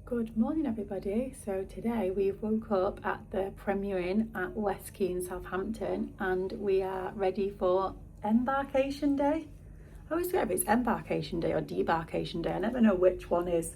Good morning everybody. So today we've woke up at the Premier Inn at West Quay in Southampton and we are ready for Embarkation Day. I always forget if it's Embarkation Day or Debarkation Day. I never know which one is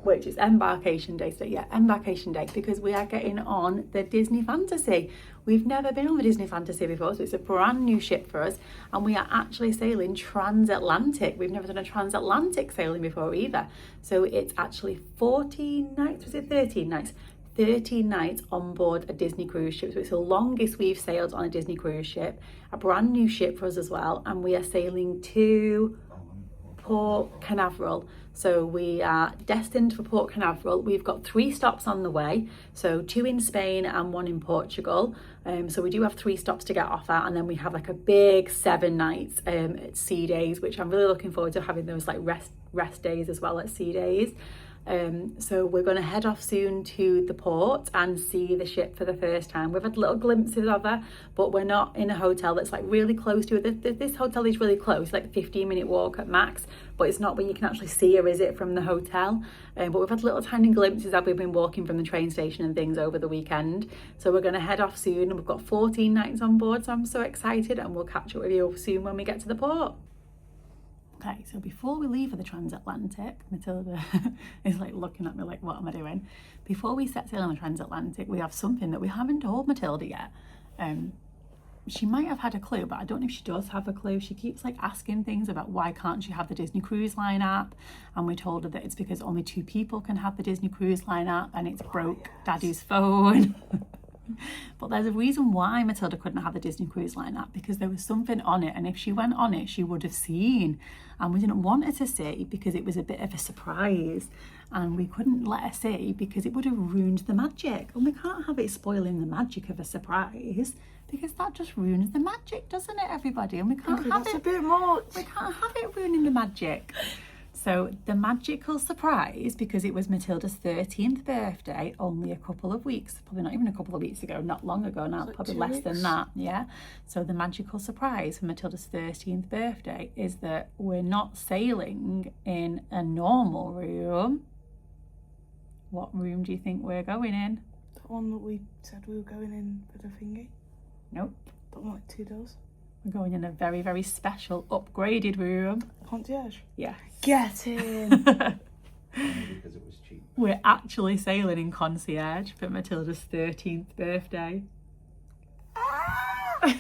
which. Is Embarkation Day. So yeah, Embarkation Day, because we are getting on the Disney Fantasy. We've never been on the Disney Fantasy before, so it's a brand new ship for us, and we are actually sailing transatlantic. We've never done a transatlantic sailing before either. So it's actually 14 nights, was it 13 nights? 13 nights on board a Disney cruise ship. So it's the longest we've sailed on a Disney cruise ship, a brand new ship for us as well, and we are sailing to Port Canaveral. So we are destined for Port Canaveral. We've got 3 stops on the way, so 2 in Spain and 1 in Portugal. So we do have 3 stops to get off at, and then we have like a big 7 nights at sea days, which I'm really looking forward to having those like rest days as well at sea days. So we're going to head off soon to the port and see the ship for the first time. We've had little glimpses of her, but we're not in a hotel that's like really close to it. This hotel is really close, like a 15-minute walk at max, but it's not where you can actually see her, is it, from the hotel? But we've had little tiny glimpses as we've been walking from the train station and things over the weekend. So we're going to head off soon, and we've got 14 nights on board, so I'm so excited, and we'll catch up with you soon when we get to the port. Okay, so before we leave for the transatlantic, Matilda is like looking at me like, what am I doing? Before we set sail on the transatlantic, we have something that we haven't told Matilda yet. She might have had a clue, but I don't know if she does have a clue. She keeps like asking things about why can't she have the Disney Cruise Line app, and we told her that it's because only 2 people can have the Disney Cruise Line app, and it's broke Daddy's phone. But there's a reason why Matilda couldn't have the Disney Cruise Line app, because there was something on it, and if she went on it she would have seen, and we didn't want her to see because it was a bit of a surprise, and we couldn't let her see because it would have ruined the magic, and we can't have it spoiling the magic of a surprise, because that just ruins the magic, doesn't it, everybody? And we can't have it. A bit much. We can't have it ruining the magic. So the magical surprise, because it was Matilda's 13th birthday only a couple of weeks, probably not even a couple of weeks ago, not long ago now, like probably less than that, yeah. So the magical surprise for Matilda's 13th birthday is that we're not sailing in a normal room. What room do you think we're going in? The one that we said we were going in for the thingy? Nope. The one like 2 doors? We're going in a very, very special upgraded room. Concierge? Yeah. Get in! Because it was cheap. We're actually sailing in Concierge for Matilda's 13th birthday. I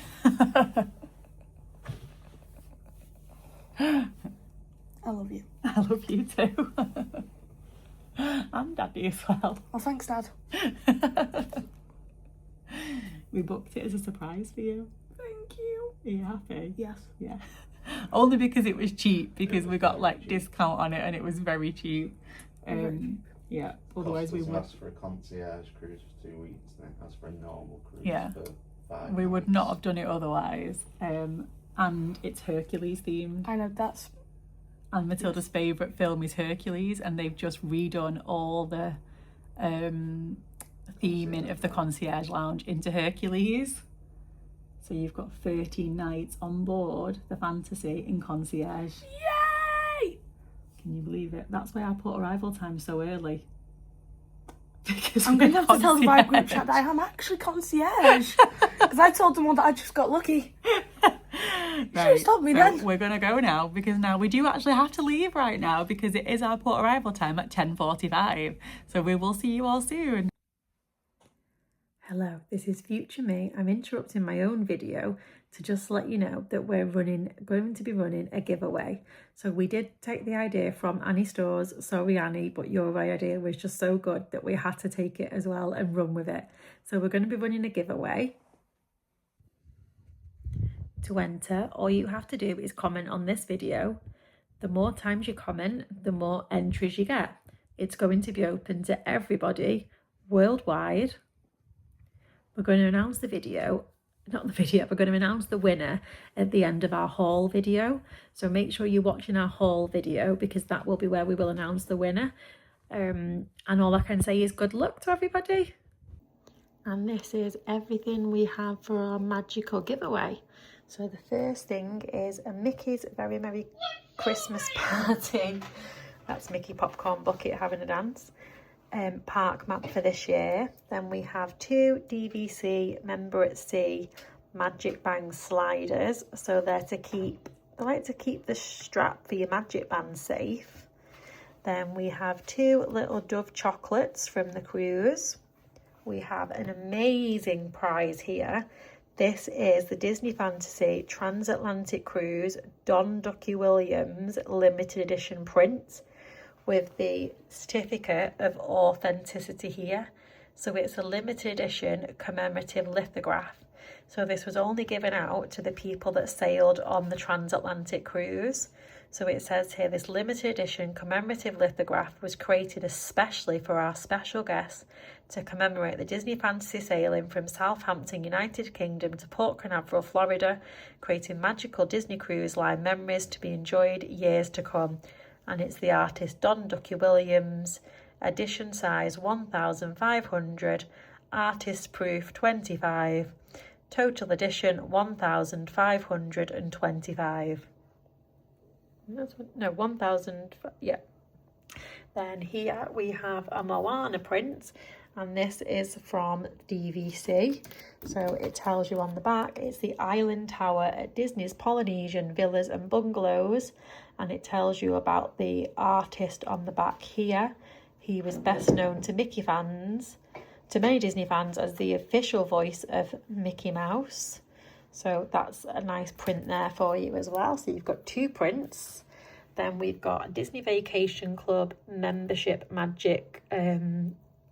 love you. I love you too. And Daddy as well. Oh, thanks, Dad. We booked it as a surprise for you. Thank you. Are you happy? Yes. Yeah. Only because it was cheap, because we got like discount on it and it was very cheap. Yeah. Otherwise we would. As for a concierge cruise for 2 weeks, then as for a normal cruise for 5 we would nights. not have done it otherwise. And it's Hercules themed. I know, that's... And Matilda's favourite film is Hercules, and they've just redone all the theming of the concierge lounge into Hercules. So you've got 13 nights on board the Fantasy in Concierge. Yay! Can you believe it? That's why I put arrival time so early. Because I'm going to have to tell the right group chat that I am actually concierge. Because I told them all that I just got lucky. You should have stopped me then. We're going to go now, because now we do actually have to leave right now, because it is our port arrival time at 10:45. So we will see you all soon. Hello, this is future me. I'm interrupting my own video to just let you know that we're going to be running a giveaway. So we did take the idea from Annie Stores. Sorry, Annie, but your idea was just so good that we had to take it as well and run with it. So we're going to be running a giveaway. To enter, all you have to do is comment on this video. The more times you comment, the more entries you get. It's going to be open to everybody worldwide. We're going to announce the video, we're going to announce the winner at the end of our haul video. So make sure you're watching our haul video, because that will be where we will announce the winner. And all I can say is good luck to everybody. And this is everything we have for our magical giveaway. So the first thing is a Mickey's Very Merry Christmas Party. That's Mickey Popcorn Bucket having a dance. park map for this year. Then we have 2 DVC Member at Sea Magic Band sliders. So they're to keep, they like to keep the strap for your magic band safe. Then we have 2 little Dove chocolates from the cruise. We have an amazing prize here. This is the Disney Fantasy Transatlantic Cruise Don Ducky Williams limited edition print with the certificate of authenticity here. So it's a limited edition commemorative lithograph. So this was only given out to the people that sailed on the transatlantic cruise. So it says here, this limited edition commemorative lithograph was created especially for our special guests to commemorate the Disney Fantasy sailing from Southampton, United Kingdom to Port Canaveral, Florida, creating magical Disney Cruise Line memories to be enjoyed years to come. And it's the artist Don Ducky Williams, edition size 1,500, artist proof 25, total edition 1,525. No, 1,000, yeah. Then here we have a Moana print, and this is from DVC. So it tells you on the back, it's the Island Tower at Disney's Polynesian Villas and Bungalows, and it tells you about the artist on the back here. He was best known to Mickey fans, to many Disney fans, as the official voice of Mickey Mouse. So that's a nice print there for you as well. So you've got 2 prints. Then we've got Disney Vacation Club membership magic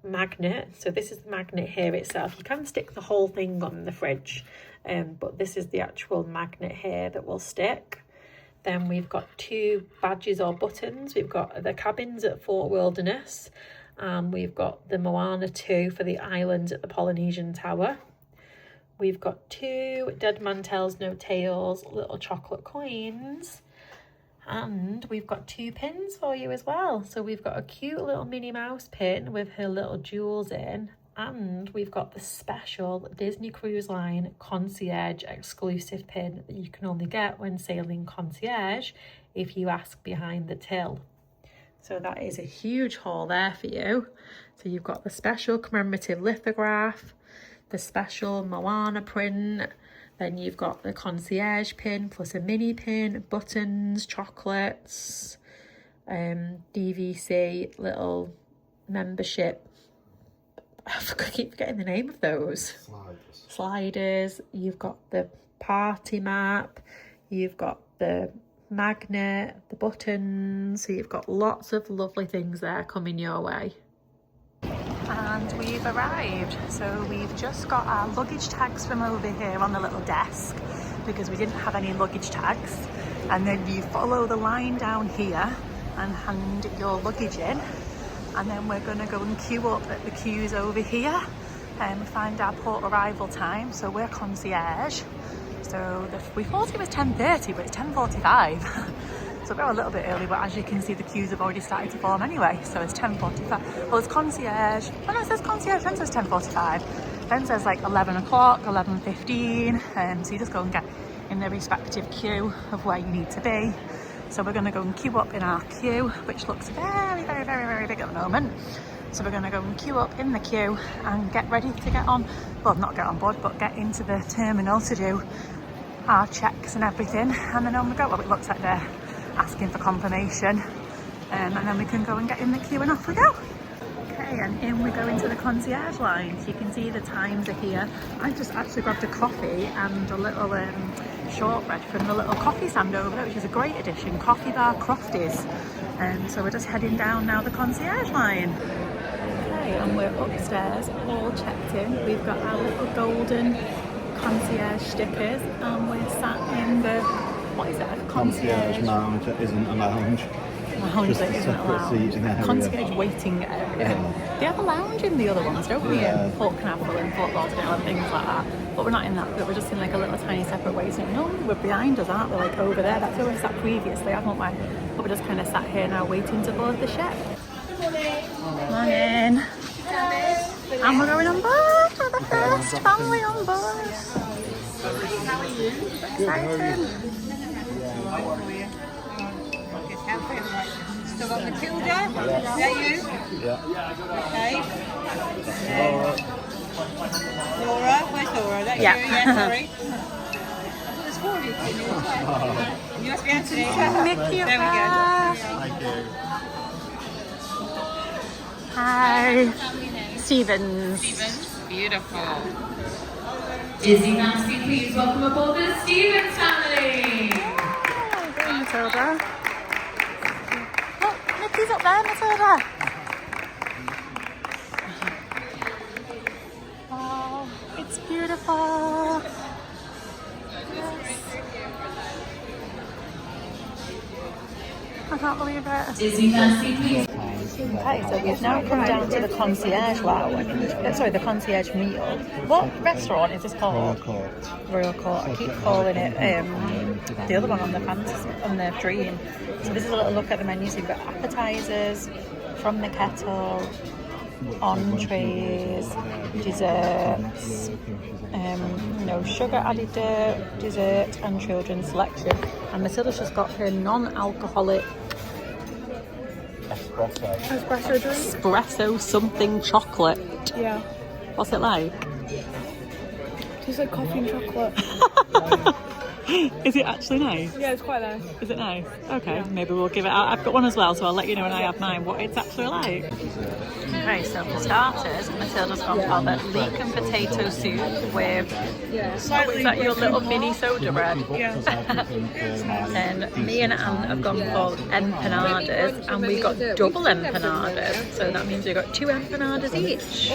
magnet. So this is the magnet here itself. You can stick the whole thing on the fridge, but this is the actual magnet here that will stick. Then we've got 2 badges or buttons. We've got the cabins at Fort Wilderness, and we've got the Moana 2 for the islands at the Polynesian Tower. We've got 2 Dead Man Tells No Tales little chocolate coins, and we've got 2 pins for you as well. So we've got a cute little Minnie Mouse pin with her little jewels in, and we've got the special Disney Cruise Line Concierge exclusive pin that you can only get when sailing Concierge if you ask behind the till. So that is a huge haul there for you. So you've got the special commemorative lithograph, the special Moana print, then you've got the concierge pin plus a mini pin, buttons, chocolates, DVC little membership. I keep forgetting the name of those. Sliders. You've got the party map. You've got the magnet, the buttons. So you've got lots of lovely things there coming your way. And we've arrived. So we've just got our luggage tags from over here on the little desk because we didn't have any luggage tags. And then you follow the line down here and hand your luggage in. And then we're going to go and queue up at the queues over here and find our port arrival time. So we're concierge. So we thought it was 10:30, but it's 10:45. So we're a little bit early, but as you can see, the queues have already started to form anyway. So it's 10:45. Well, it's concierge. Oh no, it says concierge, then says 10:45. Then says like 11 o'clock, 11:15. So you just go and get in the respective queue of where you need to be. So we're going to go and queue up in our queue, which looks very, very, very, very big at the moment. So we're going to go and queue up in the queue and get ready to get on, well, not get on board, but get into the terminal to do our checks and everything. And then on we go. Well, it looks like they're asking for confirmation. And then we can go and get in the queue and off we go. Okay, and in we go into the concierge line. So you can see the times are here. I just actually grabbed a coffee and a little shortbread from the little coffee stand over there, which is a great addition, Coffee Bar Crofties. So we're just heading down now the concierge line. Okay, and we're upstairs, all checked in. We've got our little golden concierge stickers, and we're sat in the, what is it, a concierge lounge that isn't a lounge. Lounge that isn't a lounge. Concierge waiting area. Yeah. They have a lounge in the other ones, don't we? Yeah. In Port Canaveral and Fort Lauderdale and things like that. But we're not in that, but we're just in like a little tiny separate waiting. No, we're behind us, aren't we? Like over there. That's where we sat previously, haven't we? But we're just kind of sat here now waiting to board the ship. Good morning. Morning. Hello. And we're going on board for the first family on board. How are you? Exciting. How are you? So I've got Matilda. Is that you? Yeah. Okay. Laura. Where's Laura? Is that Yeah. you? Yeah, sorry. I thought there's 4 of you. You must be Anthony. Mickey There we go. Thank you. Hi. Stevens. Beautiful. Disney Nancy, please welcome aboard the Stevens family. Hey, Matilda. Look, Mickey's up there, Matilda. Oh, it's beautiful. I can't believe it. Disney Nancy, please. Okay, so we've now come down to the Concierge Lounge. Sorry, the Concierge meal. What restaurant is this called? Royal Court. I keep calling it the other one on the Dream. So this is a little look at the menu. So you've got appetizers, from the kettle, entrees, desserts, no sugar added dessert, and children's selection. And Matilda's just got her non-alcoholic Espresso drink. espresso something chocolate. Yeah. What's it like? Tastes like coffee and chocolate. Is it actually nice? Yeah, it's quite nice. Is it nice? Okay, maybe we'll give it out. I've got one as well, so I'll let you know when I have mine what it's actually like. Okay, so for starters, Matilda's gone for the leek and potato soup with, is that your little mini soda bread? Yeah. And me and Anne have gone for empanadas, and we got double empanadas, so that means we got 2 empanadas each.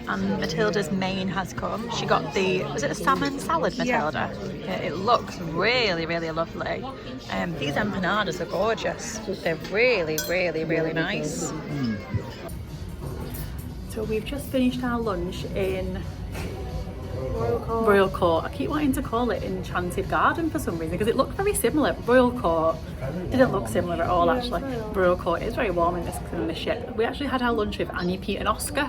And Matilda's main has come. She got was it a salmon salad, Matilda? Yeah, it looks really, really lovely. These empanadas are gorgeous. They're really, really, really nice. So we've just finished our lunch in Royal Court. I keep wanting to call it Enchanted Garden for some reason because it looked very similar. Royal Court didn't look similar at all actually. Royal Court is very warm in this ship. We actually had our lunch with Annie, Pete and Oscar.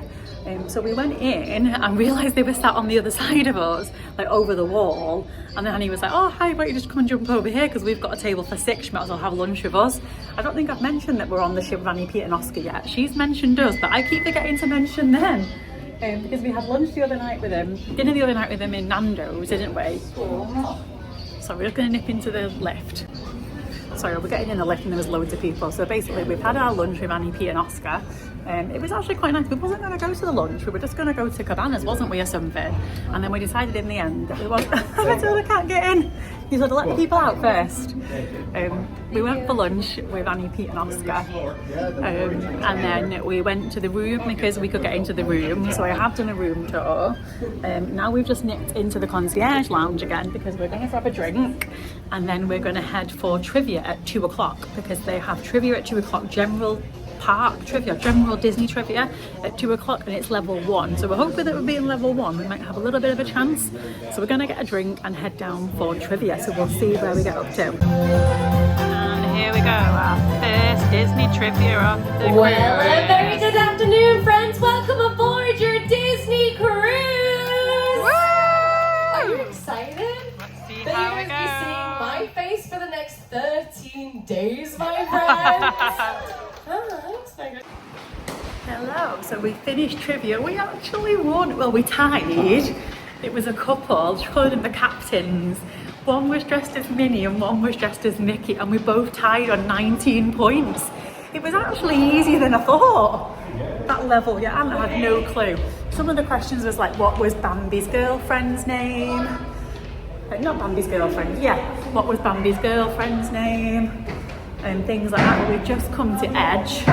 So we went in and realised they were sat on the other side of us, like over the wall. And then Annie was like, oh hi, why don't you just come and jump over here because we've got a table for 6, you might as well have lunch with us. I don't think I've mentioned that we're on the ship with Annie, Pete and Oscar yet. She's mentioned us, but I keep forgetting to mention them. Because we had lunch the other night with him, dinner the other night with him in Nando's, didn't we? So we're just going to nip into the lift. Sorry, we're getting in the lift and there was loads of people. So basically we've had our lunch with Annie, Pete and Oscar. It was actually quite nice. We wasn't going to go to the lunch, we were just going to go to Cabanas, wasn't we, or something? And then we decided in the end that we want Matilda can't get in. You said to let the people out first. We went for lunch with Annie, Pete and Oscar. And then we went to the room because we could get into the room. So I have done a room tour. Now we've just nipped into the Concierge Lounge again because we're going to grab a drink. And then we're going to head for trivia at 2 o'clock because they have trivia at 2 o'clock, general Disney trivia at 2 o'clock, and it's level 1. So we're hoping that we'll be in level 1. We might have a little bit of a chance. So we're going to get a drink and head down for trivia. So we'll see where we get up to. And here we go, our first Disney trivia of the cruise. Well, a very good afternoon, friends. Welcome aboard your Disney cruise. Woo! Are you excited? Let's see Then how we you're go. going to be seeing my face for the next 13 days, my friends. Hello, so we finished trivia. We actually won. Well, we tied. It was a couple, she called them the captains. One was dressed as Minnie and one was dressed as Mickey, and we both tied on 19 points. It was actually easier than I thought. That level, yeah, and I had no clue. Some of the questions was like, what was Bambi's girlfriend's name? Like, not Bambi's girlfriend, yeah. What was Bambi's girlfriend's name? And things like that. We've just come to Edge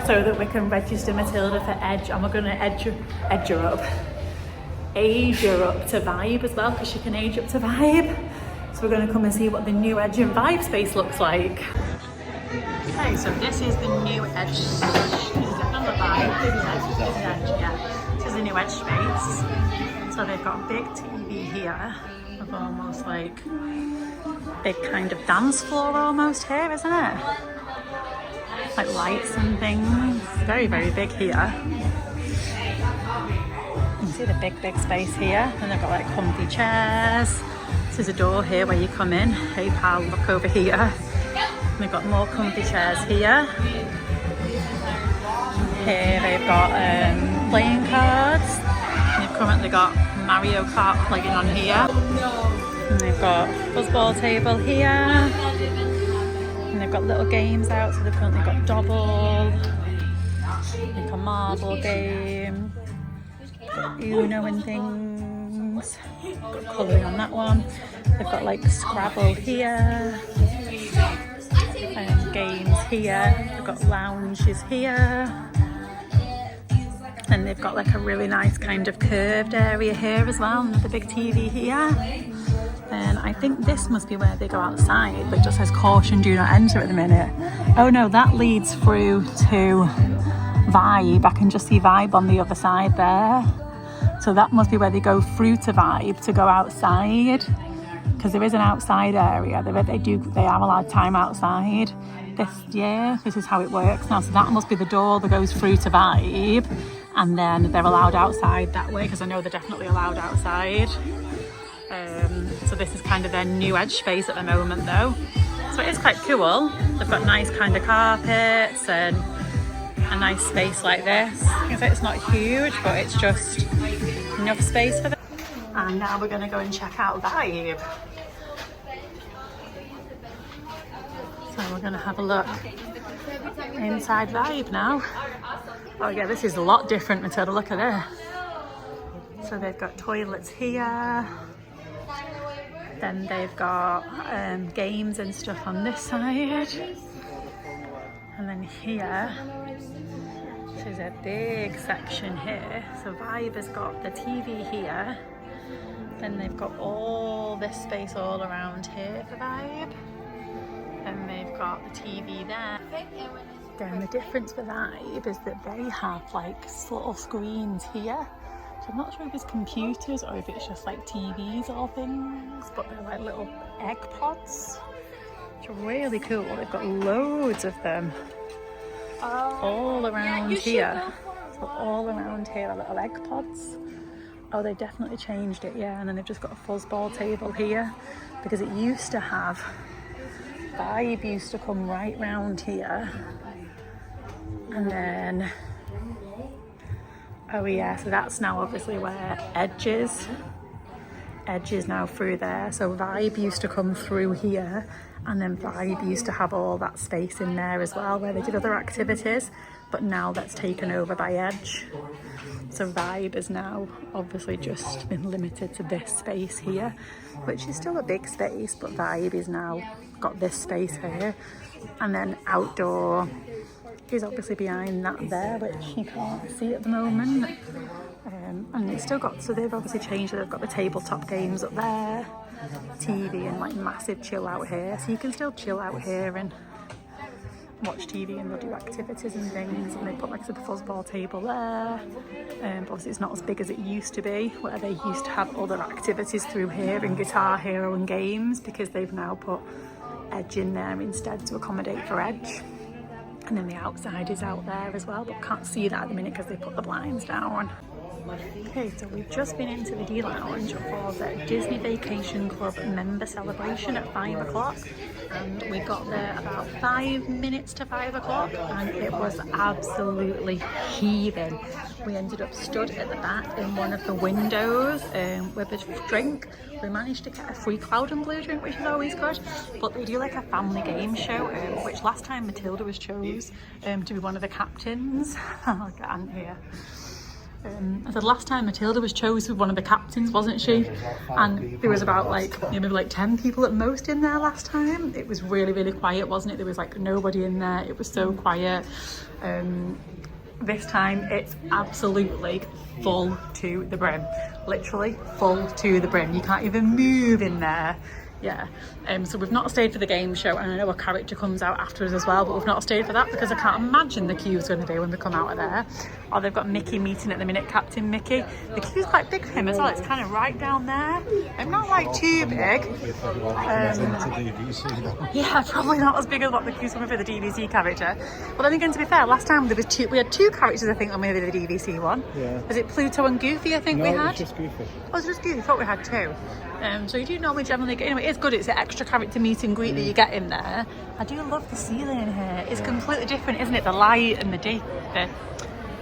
so that we can register Matilda for Edge, and we're going to age her up to Vibe as well, because she can age up to Vibe. So we're going to come and see what the new Edge and Vibe space looks like. Okay, so this is the new Edge. Is it on the Vibe? This is Edge, yeah. This is the new Edge space. So they've got a big TV here of almost like big kind of dance floor almost here, isn't it? Like lights and things. Very, very big here. You can see the big space here. And they've got like comfy chairs. There's a door here where you come in. Hey pal, look over here. They've got more comfy chairs here. Here they've got playing cards. They've currently got Mario Kart playing on here. And they've got foosball table here. And they've got little games out, so they've currently got Dobble, like a marble game, got Uno and things. Got colouring on that one. They've got like Scrabble here. Games here. They've got lounges here. And they've got like a really nice kind of curved area here as well, and the big TV here. And I think this must be where they go outside, but it just says caution, do not enter at the minute. Oh no, that leads through to Vibe. I can just see Vibe on the other side there. So that must be where they go through to Vibe to go outside, because there is an outside area. They are allowed time outside. This is how it works now. So that must be the door that goes through to Vibe, and then they're allowed outside that way, because I know they're definitely allowed outside. So this is kind of their new edge space at the moment though. So it is quite cool. They've got nice kind of carpets and a nice space like this. I can say it's not huge, but it's just enough space for them. And now we're going to go and check out Vibe. So we're going to have a look inside Vibe now. Oh yeah, this is a lot different, Matilda. Look at this. So they've got toilets here. Then they've got games and stuff on this side. And then here, there's a big section here. So Vibe has got the TV here. Then they've got all this space all around here for Vibe. Then they've got the TV there. Then the difference for Vibe is that they have like little screens here. So I'm not sure if it's computers or if it's just like TVs or things, but they're like little egg pods, which are really cool. They've got loads of them all around here. So all around here are little egg pods. Oh, they definitely changed it, yeah. And then they've just got a foosball table here, because it used to have, Vibe used to come right round here. And then, oh yeah, so that's now obviously where Edge is. Edge is now through there. So Vibe used to come through here, and then Vibe used to have all that space in there as well where they did other activities, but now that's taken over by Edge. So Vibe is now obviously just been limited to this space here, which is still a big space, but Vibe is now got this space here. And then outdoor is obviously behind that there, which you can't see at the moment. And it's still got, so they've obviously changed it. They've got the tabletop games up there, TV, and like massive chill out here. So you can still chill out here and watch TV, and they'll do activities and things. And they put like the foosball table there. But obviously it's not as big as it used to be, where they used to have other activities through here and Guitar Hero and games, because they've now put Edge in there instead to accommodate for Edge. And then the outside is out there as well, but can't see that at the minute because they put the blinds down. Okay, so we've just been into the D Lounge for the Disney Vacation Club member celebration at 5 o'clock. And we got there about 5 minutes to 5 o'clock, and it was absolutely heaving. We ended up stood at the back in one of the windows with a drink. We managed to get a free Cloud and Blue drink, which is always good. But they do like a family game show, which last time Matilda was chose to be one of the captains. I'll get Ant here. I said last time Matilda was chose to be one of the captains, wasn't she? And there was about like maybe like 10 people at most in there last time. It was really, really quiet, wasn't it? There was like nobody in there. It was so quiet. This time it's absolutely full to the brim. Literally full to the brim. You can't even move in there. Yeah, so we've not stayed for the game show, and I know a character comes out after us as well, but we've not stayed for that because I can't imagine the queue's going to be when we come out of there. Oh, they've got Mickey meeting at the minute, Captain Mickey. The queue's quite big for him as well, it's kind of right down there. I'm not like too big. Yeah, probably not as big as what the queue's coming for the DVC character. But then again, to be fair, last time there was we had two characters, I think, when we did the DVC one. Yeah. Was it Pluto and Goofy, I think we had? Just Goofy. Oh, it was just Goofy, I thought we had two. So you do normally generally get, anyway, it is good. It's an extra character meet and greet that you get in there. I do love the ceiling in here. It's completely different, isn't it? The light and the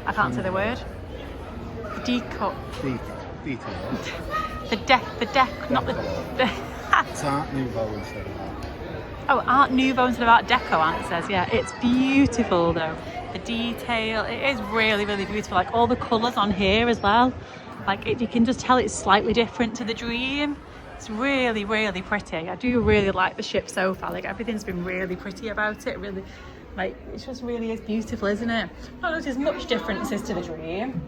I can't say the word. The deco. Detail. The deck, not the. It's Art Nouveau instead of that. Oh, Art Nouveau instead of Art Deco, Art says. Yeah, it's beautiful though. The detail, it is really, really beautiful. Like all the colours on here as well. Like you can just tell it's slightly different to the Dream. It's really, really pretty. I do really like the ship so far. Like everything's been really pretty about it. Really, like it just really is beautiful, isn't it? I don't notice much differences to the Dream.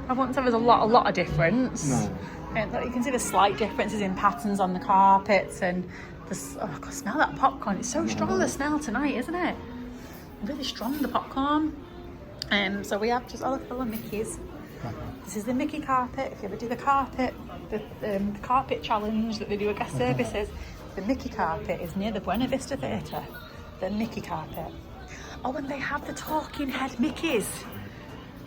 I won't say there's a lot of difference. No. And you can see the slight differences in patterns on the carpets and this. Oh, I can smell that popcorn. It's so strong the smell tonight, isn't it? Really strong the popcorn. So we have just all the Mickeys. This is the Mickey carpet. If you ever do the carpet, the carpet challenge that they do at guest services, the Mickey carpet is near the Buena Vista Theatre. The Mickey carpet. Oh, and they have the talking head Mickeys.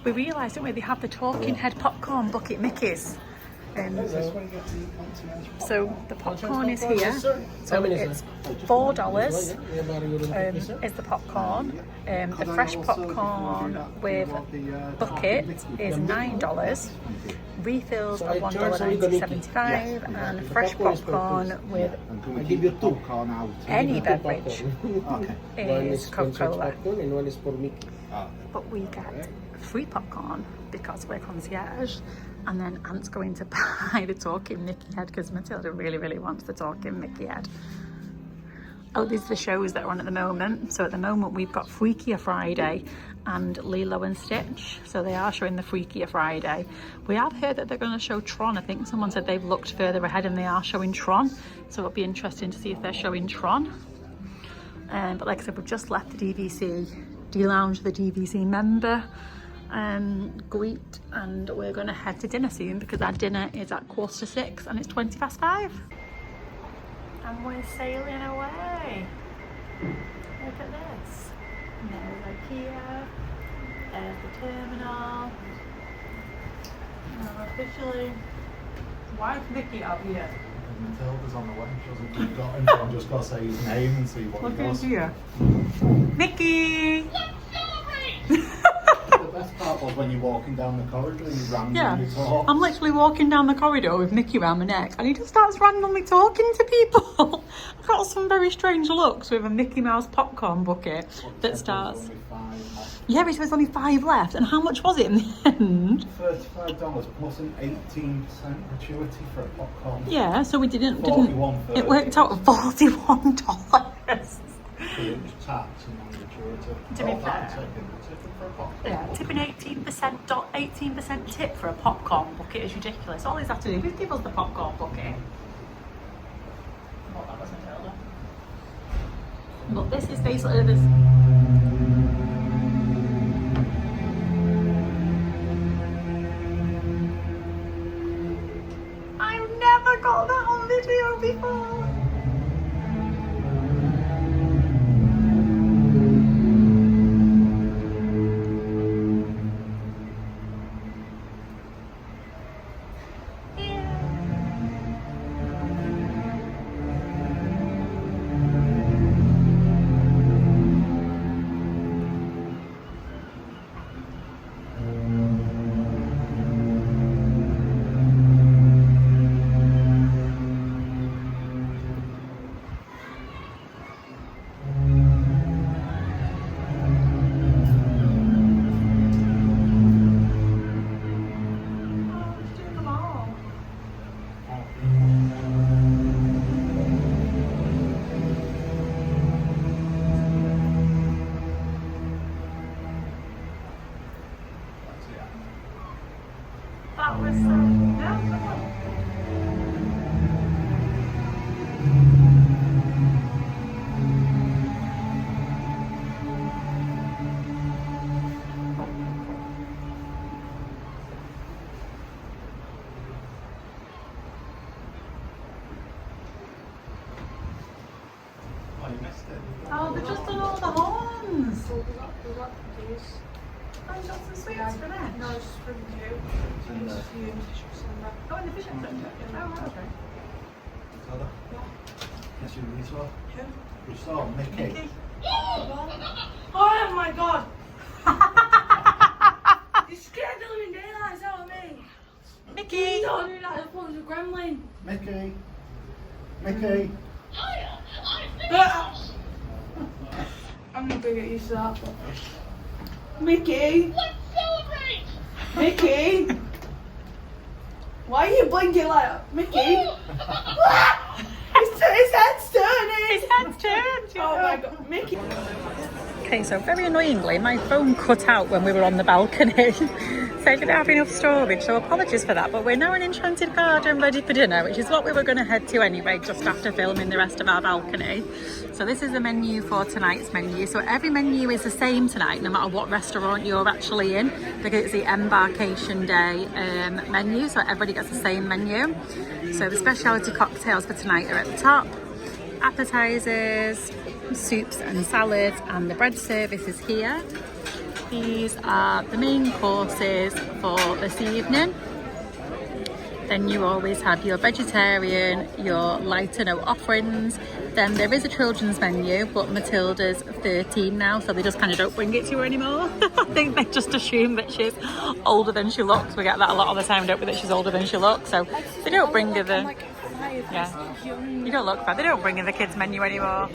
We realised, didn't we? They have the talking head popcorn bucket Mickeys. So the popcorn is here. So it's $4 is the popcorn. The fresh popcorn with bucket is $9. Refills are $1.75 and fresh popcorn with any beverage is Coca-Cola. But we get free popcorn because we're concierge. And then Ant's going to buy the talking Mickey head because Matilda really, really wants the talking Mickey head. Oh, these are the shows that are on at the moment. So at the moment we've got Freakier Friday and Lilo and Stitch. So they are showing the Freakier Friday. We have heard that they're going to show Tron. I think someone said they've looked further ahead and they are showing Tron. So it'll be interesting to see if they're showing Tron. But like I said, we've just left the DVC, D-Lounge, the DVC member greet, and we're going to head to dinner soon because our dinner is at 6:15 and it's 5:20. And we're sailing away. Look at this. And there's IKEA, there's the terminal. And we're officially white Mickey up here. Matilda's on the way. She hasn't forgotten, so I'm just going to say his name and see what he does. Here. Mickey! The best part was when you're walking down the corridor and you randomly talk. I'm literally walking down the corridor with Mickey around my neck and he just starts randomly talking to people. I got some very strange looks with a Mickey Mouse popcorn bucket that starts. Yeah, but there's only 5 left. And how much was it in the end? $35 plus an 18% gratuity for a popcorn. Yeah, so we didn't. $41.30. It worked out at $41. So it was tax and non-gratuity. To be fair. Yeah, tipping 18% tip for a popcorn bucket is ridiculous. All he's have to do is give us the popcorn bucket. Well, that was Matilda. But this is basically this. I've never got that on video before. That was so beautiful. Oh, you missed it. Oh, they've just done all the horns. So we got these. Oh, you got some sweets for them? No, it's from you. In the- It's for you and Fisher Sunday. Oh, in the fishing centre? Oh, right, okay. Mickey. Oh my god! You scared the living daylights out of me. Mickey. Don't do that. I thought it was a gremlin. Mickey. Mickey. I'm not gonna get used to that. Mickey. Let's celebrate! Mickey. Why are you blinking like that? Mickey. His head's turning. His head's turned. Oh my god, Mickey. Okay, so very annoyingly, my phone cut out when we were on the balcony. So I didn't have enough storage, so apologies for that. But we're now in Enchanted Garden ready for dinner, which is what we were going to head to anyway, just after filming the rest of our balcony. So this is the menu for tonight's menu. So every menu is the same tonight, no matter what restaurant you're actually in, because it's the Embarkation Day menu, so everybody gets the same menu. So the specialty cocktails for tonight are at the top, appetizers, soups and salads, and the bread service is here. These are the main courses for this evening. Then you always have your vegetarian, your lighter no offerings. Then there is a children's menu, but Matilda's 13 now, so they just kind of don't bring it to her anymore. I think they just assume that she's older than she looks. We get that a lot of the time, don't we, that she's older than she looks. So they don't bring her the... Yeah, you don't look bad. They don't bring in the kids menu anymore.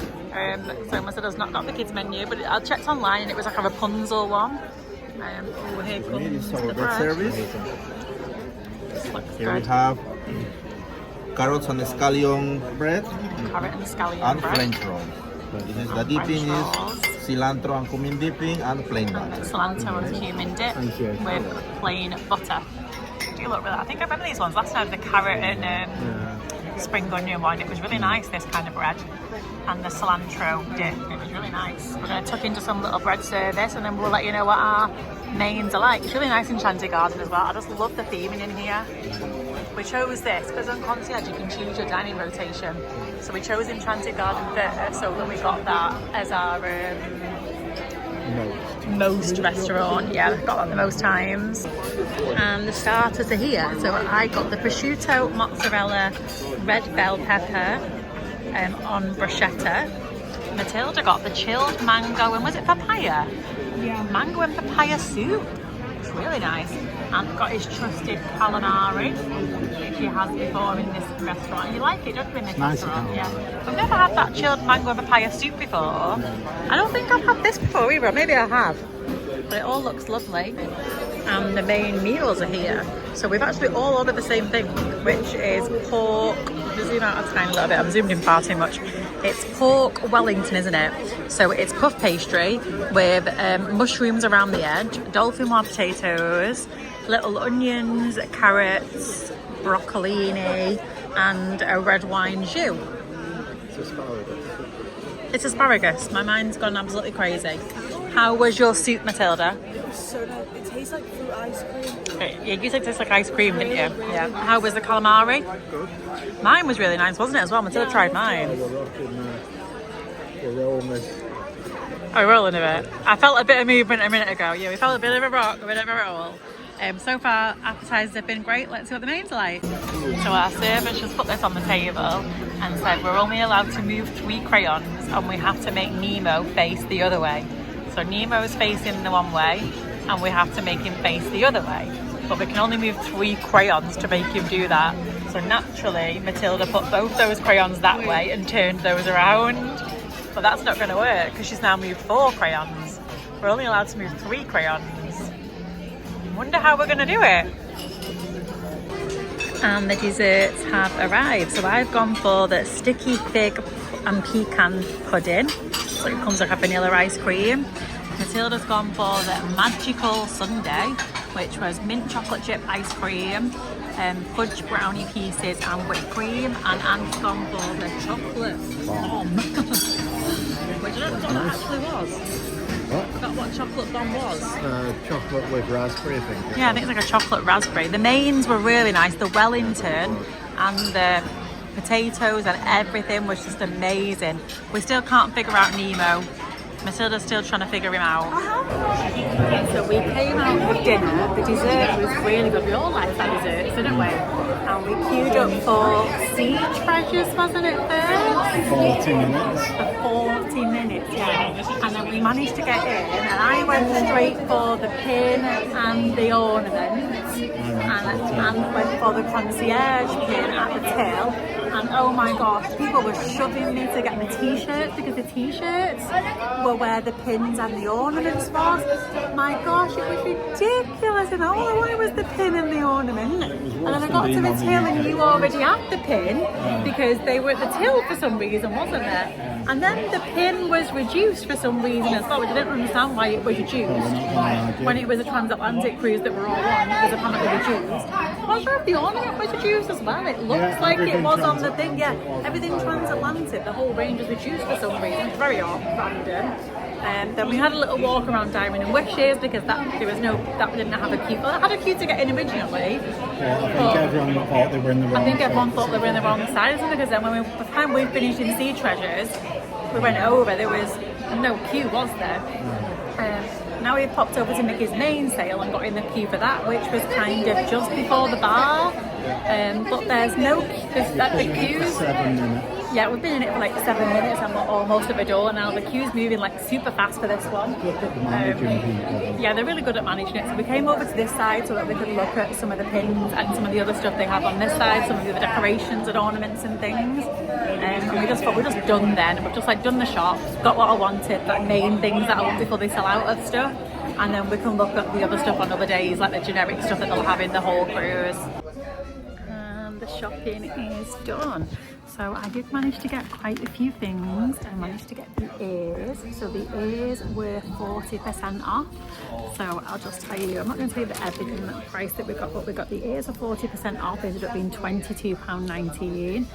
So Matilda's not got the kids menu, but I checked online and it was like a Rapunzel one. Oh, here comes the bread. Service. Looks Here we good. have carrots and scallion bread Carrot and scallion and bread. French rolls. This is the dipping French is rolls. cilantro and cumin dipping and plain butter. Cilantro and cumin dip with plain butter. Do you look really? I think I remember these ones last time. The carrot and spring onion one. It was really nice. This kind of bread and the cilantro dip. It was really nice. We're going to tuck into some little bread service and then we'll let you know what our mains are like. It's really nice in Enchanted Garden as well. I just love the theming in here. We chose this because on Concierge you can choose your dining rotation. So we chose Enchanted Garden first, so that we got that as our most restaurant. Yeah, we've got that the most times. And the starters are here. So I got the prosciutto, mozzarella, red bell pepper on bruschetta. Matilda got the chilled mango and was it papaya? Yeah. Mango and papaya soup. It's really nice. And got his trusted calamari, which he has before in this restaurant. You like it, don't you, in this restaurant? Yeah. I've never had that chilled mango and papaya soup before. I don't think I've had this before either. Maybe I have. But it all looks lovely. And the main meals are here. So we've actually all ordered the same thing, which is pork. Just zoom out a tiny little bit. I'm zoomed in far too much. It's pork Wellington, isn't it? So it's puff pastry with mushrooms around the edge, dauphinoise potatoes, little onions, carrots, broccolini, and a red wine jus. It's asparagus. My mind's gone absolutely crazy. How was your soup, Matilda? It was so nice. It tastes like fruit ice cream. Yeah, you said it tastes like ice cream, didn't you? Yeah. How was the calamari? Good. Mine was really nice, wasn't it, as well? Matilda tried mine. We're rolling this. Oh, we're rolling a bit. I felt a bit of movement a minute ago. Yeah, we felt a bit of a rock, a bit of a roll. So far, appetizers have been great. Let's see what the mains are like. So our server just put this on the table and said we're only allowed to move 3 crayons and we have to make Nemo face the other way. So Nemo's facing the one way and we have to make him face the other way. But we can only move 3 crayons to make him do that. So naturally, Matilda put both those crayons that way and turned those around. But that's not going to work because she's now moved 4 crayons. We're only allowed to move 3 crayons. Wonder how we're going to do it. And the desserts have arrived. So I've gone for the sticky fig and pecan pudding. So it comes like a vanilla ice cream. Matilda's gone for the magical sundae, which was mint chocolate chip ice cream, fudge brownie pieces and whipped cream. And Anne's gone for the chocolate bomb. Which I don't know what that actually was. What? I forgot what chocolate bomb was. Chocolate with raspberry, I think. Yeah, I think it's like a chocolate raspberry. The mains were really nice. The Wellington and the potatoes and everything was just amazing. We still can't figure out Nemo. Matilda's still trying to figure him out. So we came out for dinner. The dessert was really good. We all like that dessert, didn't we? And we queued up for Sea Treasures, wasn't it, first? 40 minutes. For 40 minutes, yeah. And then we managed to get in, and I went straight for the pin and the ornaments, and went for the concierge pin at the till. And oh my gosh, people were shoving me to get the t-shirts because the t-shirts were where the pins and the ornaments was. My gosh, it was ridiculous, and all I wanted was the pin and the ornament. And then I got to the till and you already had the pin because they were at the till for some reason, wasn't there? And then the pin was reduced for some reason as well, which I didn't understand why it was reduced. When it was a transatlantic cruise that we're all on, it was apparently reduced. I'm not sure if the ornament was reduced as well. It looks like it was on the thing, yeah. Everything transatlantic, the whole range was reduced for some reason. It's very random. Then we had a little walk around Diamond and Wishes because that didn't have a queue. Well, it had a queue to get in originally. I think everyone thought they were in the wrong. I think everyone thought they were in the wrong side, because then by the time we finished in Sea Treasures, we went over. There was no queue, was there? Now we've popped over to Mickey's main sale and got in the queue for that, which was kind of just before the bar. But there's no the queues. 7 minutes. Yeah, we've been in it for like 7 minutes and we're almost at the door now. The queue's moving like super fast for this one. Yeah, they're really good at managing it. So we came over to this side so that we could look at some of the pins and some of the other stuff they have on this side, some of the other decorations and ornaments and things. And we just thought we're just done then. We've just like done the shop, got what I wanted, like main things that I want before they sell out of stuff. And then we can look at the other stuff on other days, like the generic stuff that they'll have in the whole cruise. And the shopping is done. So I did manage to get quite a few things. I managed to get the ears. So the ears were 40% off. So I'll just tell you, I'm not going to tell you everything that price that we got, but we got the ears for 40% off. They ended up being £22.19.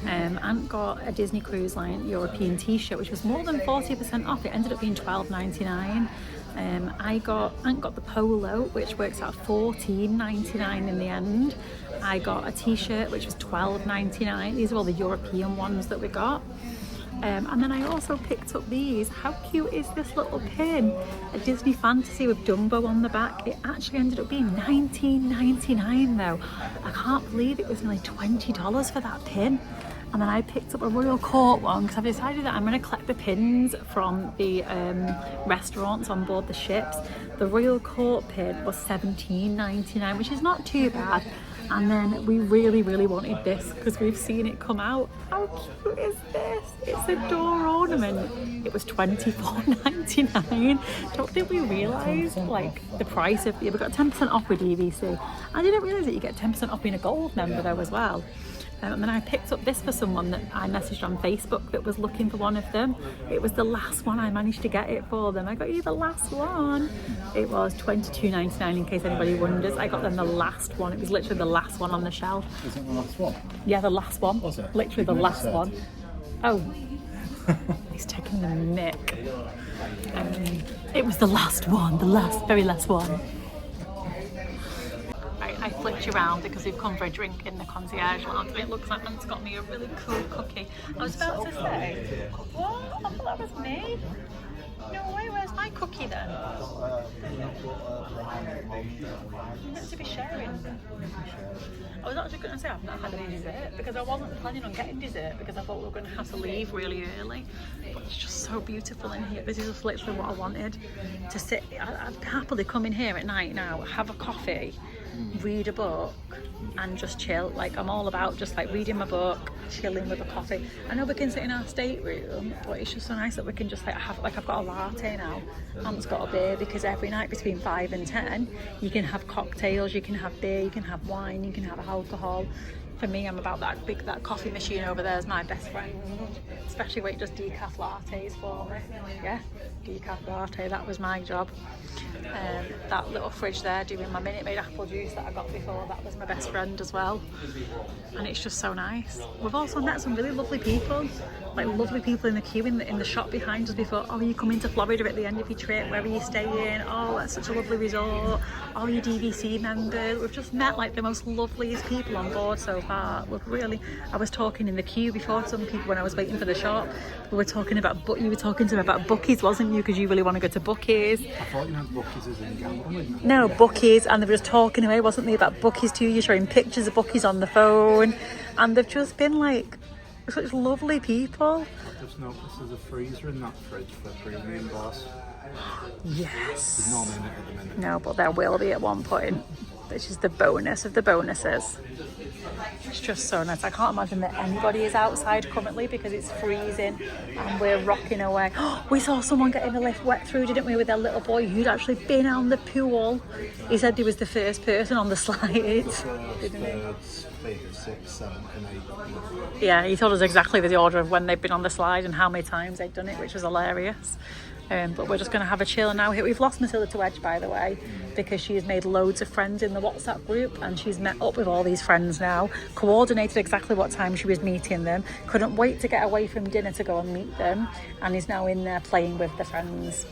And got a Disney Cruise Line European t-shirt, which was more than 40% off. It ended up being £12.99. I got the polo, which works out $14.99 in the end. I got a t-shirt which was $12.99. These are all the European ones that we got. And then I also picked up these. How cute is this little pin? A Disney Fantasy with Dumbo on the back. It actually ended up being $19.99 though. I can't believe it was nearly $20 for that pin. And then I picked up a Royal Court one because I've decided that I'm going to collect the pins from the restaurants on board the ships. The Royal Court pin was $17.99, which is not too bad. And then we really, really wanted this because we've seen it come out. How cute is this? It's a door ornament. It was $24.99. Don't think we realised like the price of it. We got 10% off with DVC. I didn't realise that you get 10% off being a gold member though as well. And then I picked up this for someone that I messaged on Facebook that was looking for one of them. It was the last one. I managed to get it for them. I got you the last one. It was $22.99 in case anybody wonders. I got them the last one. It was literally the last one on the shelf. Is it the last one? Yeah, the last one. Was it? Literally the last one. Oh, he's taking the mick. It was the last one, the very last one. I flipped you around because we've come for a drink in the Concierge Lunch. It looks like Ant's got me a really cool cookie. I was about to say, what? I thought that was me. No way, where's my cookie then? You're meant to be sharing. I was actually going to say I've not had any dessert because I wasn't planning on getting dessert because I thought we were going to have to leave really early. But it's just so beautiful in here. This is just literally what I wanted to sit. I'd happily come in here at night now, have a coffee, read a book and just chill. Like I'm all about just like reading my book, chilling with a coffee. I know we can sit in our stateroom, but it's just so nice that we can just like have, like I've got a latte now, Ant's got a beer, because every night between 5 and 10 you can have cocktails, you can have beer, you can have wine, you can have alcohol. For me, I'm about that coffee machine over there is my best friend, especially when it does decaf lattes for me. Yeah, decaf latte, that was my job. That little fridge there doing my Minute Maid apple juice that I got before, that was my best friend as well. And it's just so nice. We've also met some really lovely people, like lovely people in the queue in the shop behind us before. Oh, are you coming to Florida at the end of your trip? Where are you staying? Oh, that's such a lovely resort. Oh, you DVC members. We've just met like the most loveliest people on board so far. Look, really, I was talking in the queue before, some people, when I was waiting for the shop, we were talking about, you were talking to me about Bookies, wasn't you? Because you really want to go to Bookies. I thought you meant Bookies as in gambling. No, Bookies, and they were just talking away, wasn't they, about Bookies too? You're showing pictures of Bookies on the phone, and they've just been like such lovely people. I've just noticed there's a freezer in that fridge for premium boss. Yes. There's none in it at the minute. No, but there will be at one point, which is the bonus of the bonuses. It's just so nice. I can't imagine that anybody is outside currently because it's freezing and we're rocking away. We saw someone getting the lift wet through, didn't we, with their little boy who'd actually been on the pool. He said he was the first person on the slide, didn't he? 6, 7 and 8. Yeah, he told us exactly the order of when they'd been on the slide and how many times they'd done it, which was hilarious. But we're just going to have a chill now. We've lost Matilda to Edge, by the way, because she's made loads of friends in the WhatsApp group and she's met up with all these friends now, coordinated exactly what time she was meeting them, couldn't wait to get away from dinner to go and meet them, and is now in there playing with the friends,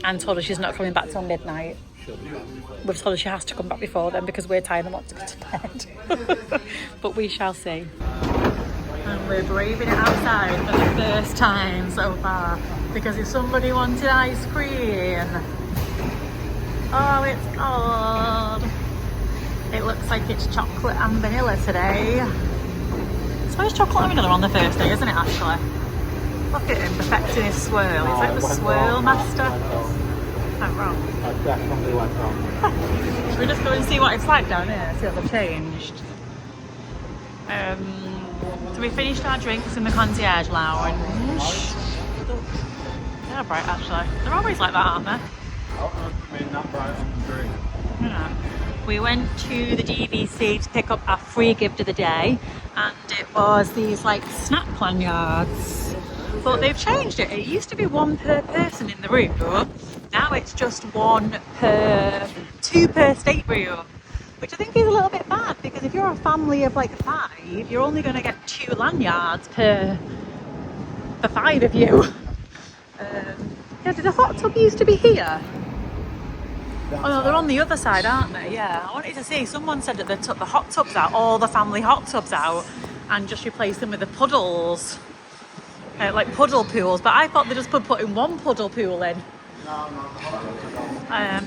and told her she's not coming back till midnight. We've told her she has to come back before then because we're tired and want to go to bed. But we shall see. And we're braving it outside for the first time so far, because if somebody wanted ice cream, oh, it's cold. It looks like it's chocolate and vanilla today. So it's chocolate and vanilla on the first day, isn't it, actually? Look at him perfecting his swirl. He's like the swirl master. I'm wrong. I definitely went wrong. Should we just go and see what it's like down here, see what they've changed? So we finished our drinks in the Concierge Lounge. They're bright, actually. They're always like that, aren't they? I mean, not bright on the drink. Yeah. We went to the DVC to pick up our free gift of the day, and it was these like snack lanyards. But they've changed it. It used to be one per person in the room. Now it's just two per stateroom, which I think is a little bit bad, because if you're a family of like 5, you're only going to get 2 lanyards for 5 of you. Yeah, did the hot tub used to be here? Oh no, they're on the other side, aren't they? Yeah, I wanted to see, someone said that they took the hot tubs out, all the family hot tubs out, and just replaced them with the puddles, like puddle pools, but I thought they just put in one puddle pool in.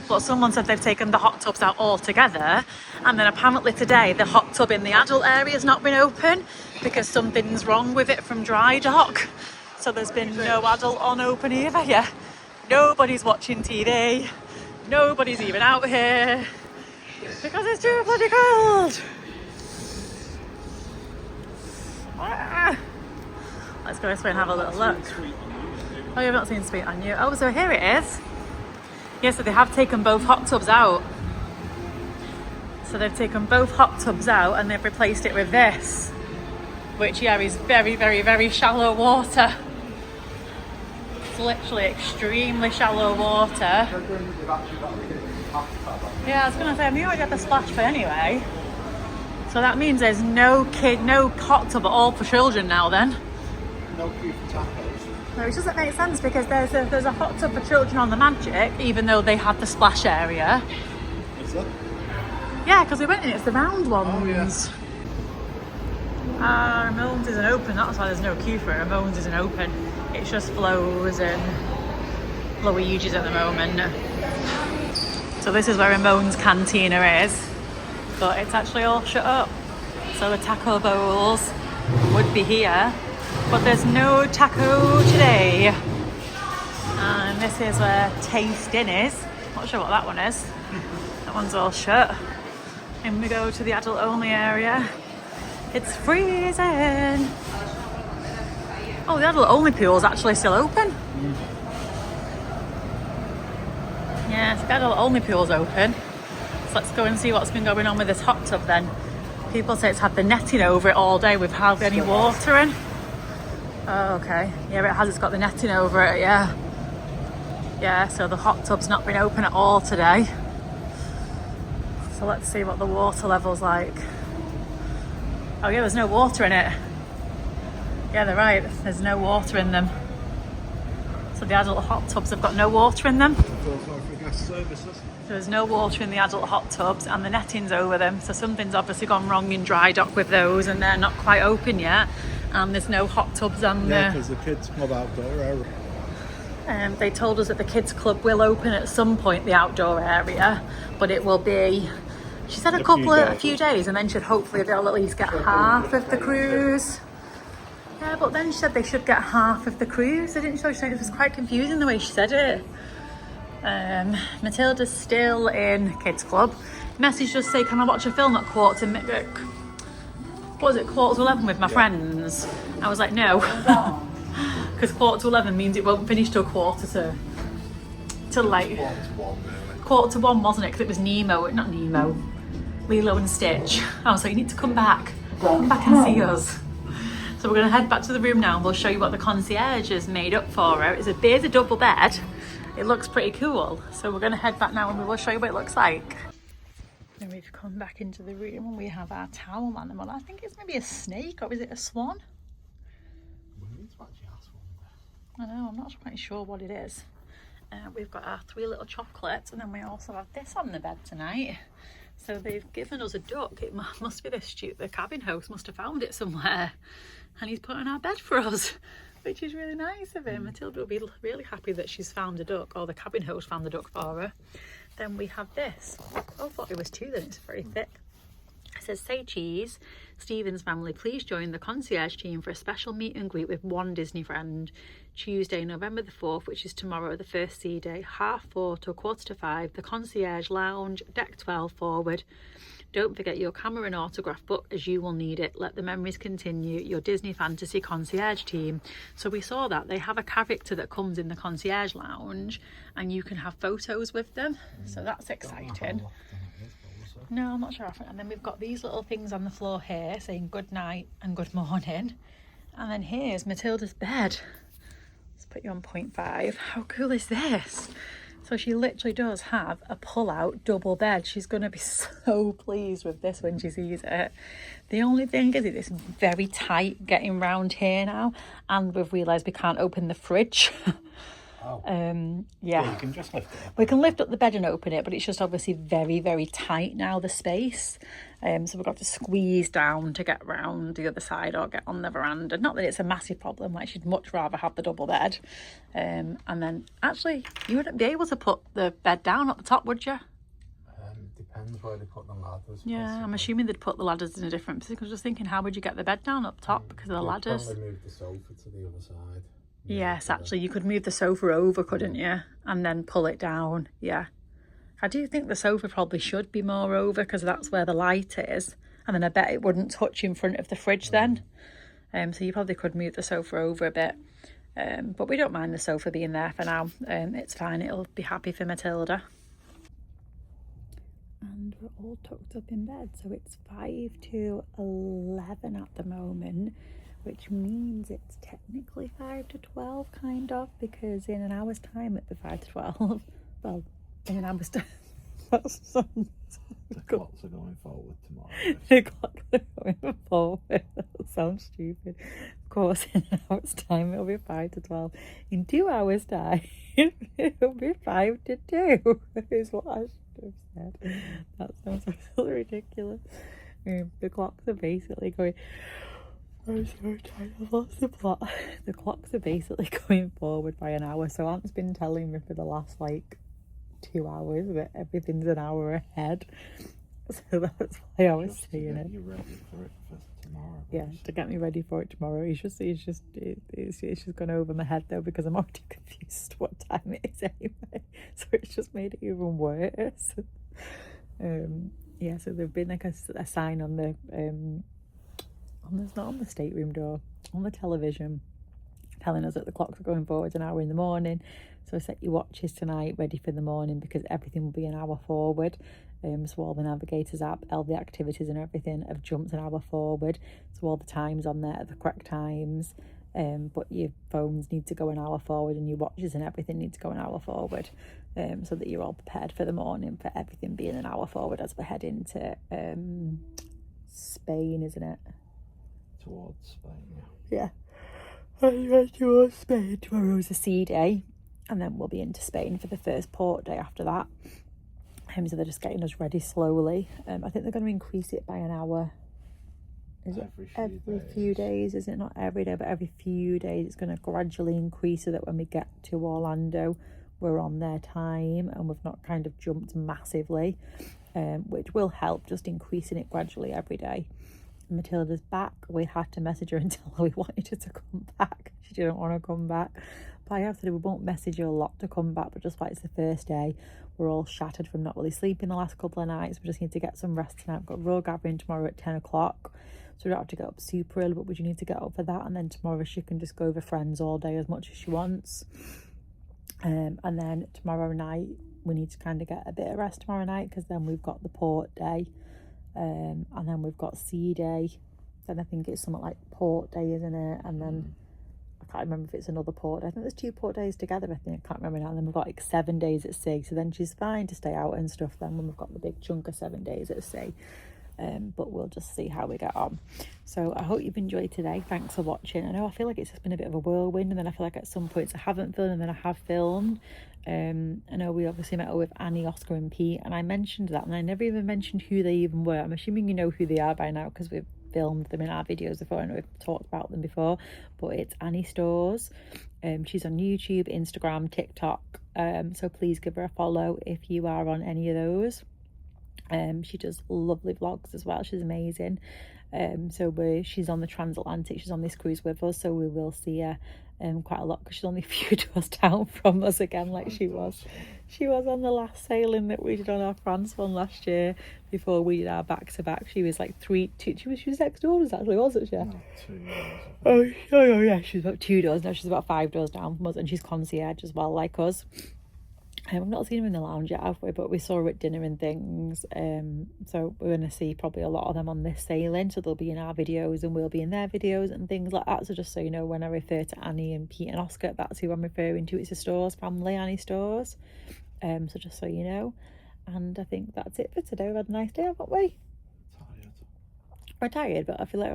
But someone said they've taken the hot tubs out altogether, and then apparently today the hot tub in the adult area has not been open because something's wrong with it from dry dock. So there's been no adult on open either. Yeah, nobody's watching TV, nobody's even out here because it's too bloody cold. Let's go this way and have a little look. Oh, you've not seen Sweet on You. Oh, so here it is. Yeah, so they have taken both hot tubs out. So they've taken both hot tubs out and they've replaced it with this, which, yeah, is very, very, very shallow water. It's literally extremely shallow water. Yeah, I was going to say, I knew I'd get the splash pad anyway. So that means there's no hot tub at all for children now then. No queue for tacos. No, it doesn't make sense because there's a hot tub for children on the Magic, even though they had the splash area. Is that? Yeah, because we went in, it's the round ones. Oh, yes. Ramones isn't open, that's why there's no queue for it. Ramones isn't open. It's just Flo's and Luigi's at the moment. So this is where Ramone's Cantina is, but it's actually all shut up. So the taco bowls would be here, but there's no taco today. And this is where Tasting is. Not sure what that one is. That one's all shut. And we go to the adult only area. It's freezing. Oh, the adult only pool is actually still open. Yeah, so the adult only pool's open. So let's go and see what's been going on with this hot tub then. People say it's had the netting over it all day with hardly any water in. Oh, okay. Yeah, it has. It's got the netting over it, yeah. Yeah, so the hot tub's not been open at all today. So let's see what the water level's like. Oh yeah, there's no water in it. Yeah, they're right. There's no water in them. So the adult hot tubs have got no water in them. For gas services. There's no water in the adult hot tubs and the netting's over them, so something's obviously gone wrong in dry dock with those, and they're not quite open yet, and there's no hot tubs on Yeah, because the kids club outdoor area. They told us that the kids club will open at some point, the outdoor area, but it will be, she said a few days, and then she'd hopefully they'll at least get half of the cruise. Yeah, but then she said they should get half of the cruise. I didn't know, it was quite confusing the way she said it. Matilda's still in kids club. Message just say, can I watch a film at quarter to 11 with my friends? I was like, no. Because quarter to 11 means it won't finish till quarter to like quarter to 1, wasn't it? Because it was not Nemo, Lilo and Stitch. I was like, you need to come back and see us. So we're going to head back to the room now, and we'll show you what the concierge has made up for her. It's a double bed. It looks pretty cool. So we're going to head back now, and we will show you what it looks like. Then we've come back into the room, and we have our towel animal. I think it's maybe a snake, or is it a swan? I know, I'm not quite sure what it is. We've got our 3 little chocolates, and then we also have this on the bed tonight. So they've given us a duck. It must be the cabin host must have found it somewhere, and he's put on our bed for us, which is really nice of him. Matilda will be really happy that she's found a duck, or the cabin host found the duck for her. Then we have this. Oh, I thought it was 2 then, it's very thick. It says, say cheese. Stephen's family, please join the concierge team for a special meet and greet with one Disney friend. Tuesday, November the 4th, which is tomorrow, the first sea day, 4:30 to 4:45, the Concierge Lounge, deck 12 forward. Don't forget your camera and autograph book, as you will need it. Let the memories continue. Your Disney Fantasy Concierge team. So we saw that they have a character that comes in the Concierge Lounge, and you can have photos with them. So that's exciting. No, I'm not sure. And then we've got these little things on the floor here saying good night and good morning. And then here's Matilda's bed. Let's put you on 0.5. How cool is this? So she literally does have a pull-out double bed. She's going to be so pleased with this when she sees it. The only thing is it's very tight getting round here now, and we've realised we can't open the fridge. Oh. Yeah. You can just lift it up. We can lift up the bed and open it, but it's just obviously very, very tight now, the space. So we've got to squeeze down to get round the other side or get on the veranda. Not that it's a massive problem, like she'd much rather have the double bed. And then actually, you wouldn't be able to put the bed down at the top, would you? Depends where they put the ladders. Yeah, I'm assuming they'd put the ladders in a different position. I was just thinking, how would you get the bed down up top because of the ladders? Probably move the sofa to the other side. Yes, actually, you could move the sofa over, couldn't you? And then pull it down, yeah. I do think the sofa probably should be more over because that's where the light is. And then I bet it wouldn't touch in front of the fridge then. So you probably could move the sofa over a bit. But we don't mind the sofa being there for now. It's fine, it'll be happy for Matilda. And we're all tucked up in bed, so it's 5 to 11 at the moment, which means it's technically 5 to 12, kind of, because in an hour's time it'll be 5 to 12. Well, in an hour's time. The clocks are going forward tomorrow. The clocks are going forward. That sounds stupid. Of course, in an hour's time it'll be 5 to 12. In 2 hours' time it'll be 5 to 2, is what I should have said. That sounds absolutely ridiculous. The clocks are basically going... I'm so tired, I've lost the plot. The clocks are basically going forward by an hour, so Aunt's been telling me for the last 2 hours that everything's an hour ahead. So that's why I was saying it. You ready for it for tomorrow? Yeah, to get me ready for it tomorrow. It's just gone over my head though, because I'm already confused what time it is anyway. So it's just made it even worse. Yeah, so there've been a sign on the not on the stateroom door, on the television, telling us that the clocks are going forward an hour in the morning. So set your watches tonight ready for the morning, because everything will be an hour forward. So all the navigators app, all the activities and everything have jumped an hour forward. So all the times on there are the correct times. But your phones need to go an hour forward, and your watches and everything need to go an hour forward, so that you're all prepared for the morning, for everything being an hour forward as we're heading to Spain, isn't it? Towards Spain, yeah. Towards Spain. Tomorrow's a sea day, and then we'll be into Spain for the first port day after that. So they're just getting us ready slowly. I think they're going to increase it by an hour. Is it every few days? Is it not every day, but every few days it's going to gradually increase so that when we get to Orlando, we're on their time and we've not kind of jumped massively, which will help, just increasing it gradually every day. Matilda's back. We had to message her and tell her we wanted her to come back. She didn't want to come back. But I have said we won't message her a lot to come back, but just like it's the first day, we're all shattered from not really sleeping the last couple of nights. We just need to get some rest tonight. We've got row gathering tomorrow at 10 o'clock. So we don't have to get up super early, but we do need to get up for that. And then tomorrow she can just go with friends all day as much as she wants. And then tomorrow night, we need to kind of get a bit of rest tomorrow night because then we've got the port day. And then we've got sea day. Then I think it's something like port day, isn't it? And then I can't remember if it's another port day. I think there's 2 port days together, I think. I can't remember now. And then we've got like 7 days at sea. So then she's fine to stay out and stuff then when we've got the big chunk of 7 days at sea. But we'll just see how we get on. So I hope you've enjoyed today. Thanks for watching. I feel like it's just been a bit of a whirlwind, and then I feel like at some points I haven't filmed and then I have filmed. I know we obviously met up with Annie, Oscar and Pete, and I mentioned that, and I never even mentioned who they even were. I'm assuming you know who they are by now because we've filmed them in our videos before. I know we've talked about them before, but it's Annie Stores. She's on YouTube, Instagram, TikTok, so please give her a follow if you are on any of those. She does lovely vlogs as well. She's amazing. She's on the Transatlantic. She's on this cruise with us, so we will see her quite a lot because she's only a few doors down from us again, like she was on the last sailing that we did on our France one last year before we did our back-to-back. She was like she was next door to us actually, wasn't she? No, 2 years. Oh yeah, she's about 2 doors now. She's about 5 doors down from us, and she's concierge as well, like us. We've not seen her in the lounge yet, have we? But we saw her at dinner and things. So we're going to see probably a lot of them on this sailing. So they'll be in our videos and we'll be in their videos and things like that. So just so you know, when I refer to Annie and Pete and Oscar, that's who I'm referring to. It's a Stores family, Annie Stores. So just so you know. And I think that's it for today. We've had a nice day, haven't we? We're tired, but I feel like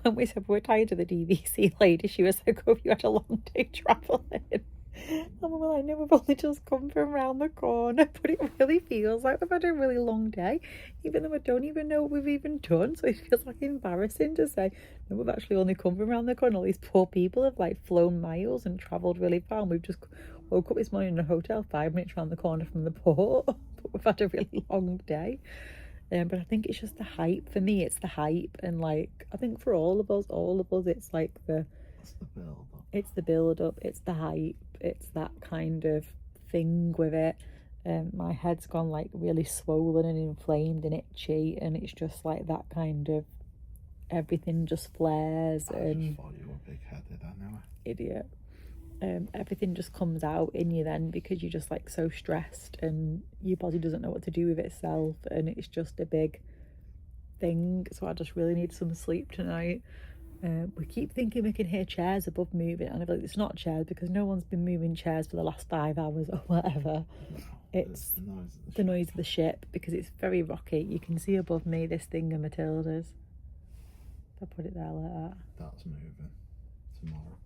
when we said we were tired of the DVC lady, she was like, oh, you had a long day travelling. And we were like, no, we've only just come from around the corner, but it really feels like we've had a really long day, even though I don't even know what we've even done. So it feels like embarrassing to say, no, we've actually only come from around the corner. All these poor people have like flown miles and travelled really far, and we've just woke up this morning in a hotel 5 minutes around the corner from the port, but we've had a really long day. But I think it's just the hype. For me, it's the hype, and like I think for all of us, it's like it's the build up, it's the hype, it's that kind of thing with it. My head's gone like really swollen and inflamed and itchy, and it's just like that kind of everything just flares. I just thought you were big-headed anyway. Idiot. Everything just comes out in you then because you're just like so stressed and your body doesn't know what to do with itself, and it's just a big thing. So I just really need some sleep tonight. We keep thinking we can hear chairs above moving, and I feel like it's not chairs because no one's been moving chairs for the last 5 hours or whatever. No, it's the noise of the ship because it's very rocky. You can see above me this thing of Matilda's. If I put it there like that, that's moving tomorrow.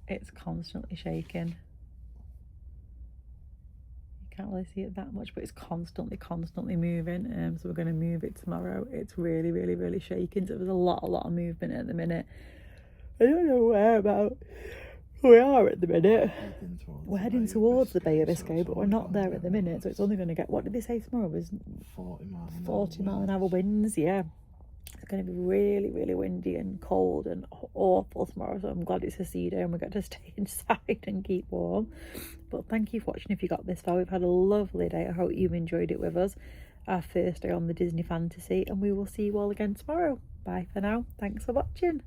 It's constantly shaking. You can't really see it that much, but it's constantly moving. So we're going to move it tomorrow. It's really shaking. So there's a lot of movement at the minute. I don't know whereabouts we are at the minute. We're heading towards the Bay of Biscay, but we're not there at the minute. So it's only going to get, what did they say tomorrow? Was 40 mile an hour winds, yeah. It's going to be really windy and cold and awful tomorrow, so I'm glad it's a sea day and we got to stay inside and keep warm. But thank you for watching if you got this far. We've had a lovely day. I hope you've enjoyed it with us. Our first day on the Disney Fantasy, and we will see you all again tomorrow. Bye for now. Thanks for watching.